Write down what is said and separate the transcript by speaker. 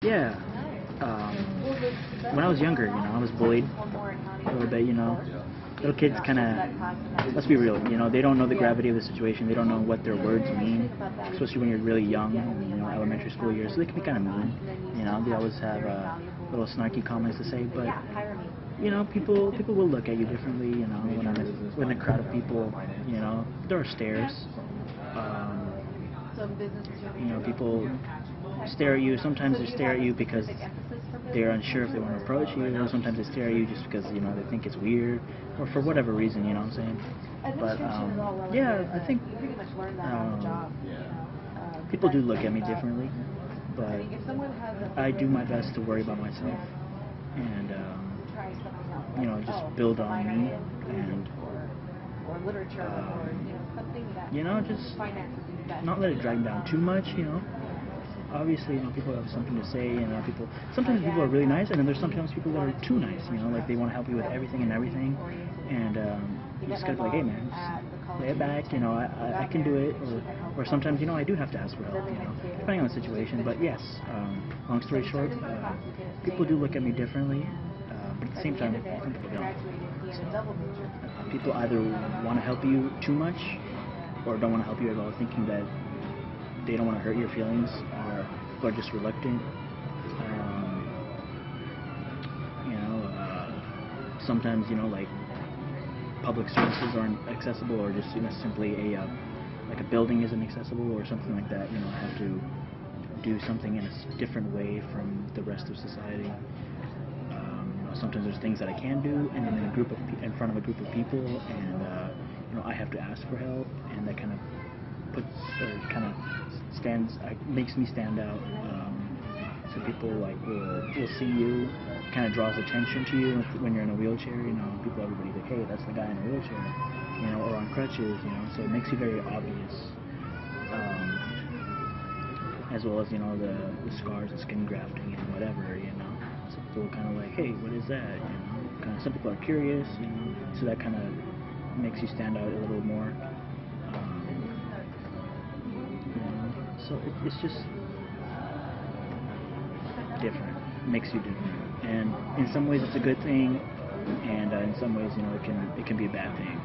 Speaker 1: Yeah. When I was younger, I was bullied a little bit. Little kids kind of, let's be real, they don't know the gravity of the situation. They don't know what their words mean, especially when you're really young, elementary school years. So they can be kind of mean. They always have little snarky comments to say, but people will look at you differently. When a crowd of people, there are stares. Um, People stare at you. Sometimes they stare at you because they're unsure if they want to approach you. Sometimes they stare at you just because they think it's weird, or for whatever reason. You know what I'm saying? But yeah, I think people do look at me differently, but I do my best to worry about myself and just build on me and just not let it drag me down too much. Obviously, people have something to say, and sometimes people are really nice, and then there's sometimes people that are too nice, like they want to help you with everything and everything, and you just gotta be like, hey man, just lay it back, I can do it, or sometimes, I do have to ask for help, depending on the situation, but yes, long story short, people do look at me differently, but at the same time, some people don't. So, people either want to help you too much, or don't want to help you at all, thinking that they don't want to hurt your feelings, or just reluctant. Sometimes like public services aren't accessible, or just simply like a building isn't accessible, or something like that. I have to do something in a different way from the rest of society. Sometimes there's things that I can do, and then in front of a group of people, and I have to ask for help, and that kind of makes me stand out. So people will see you, kind of draws attention to you when you're in a wheelchair. Everybody's like, hey, that's the guy in a wheelchair, or on crutches. So it makes you very obvious. As well as the scars and skin grafting and whatever. So people kind of like, hey, what is that? Some people are curious. So that kind of makes you stand out a little more. So it's just different. It makes you different, and in some ways it's a good thing, and in some ways it can be a bad thing.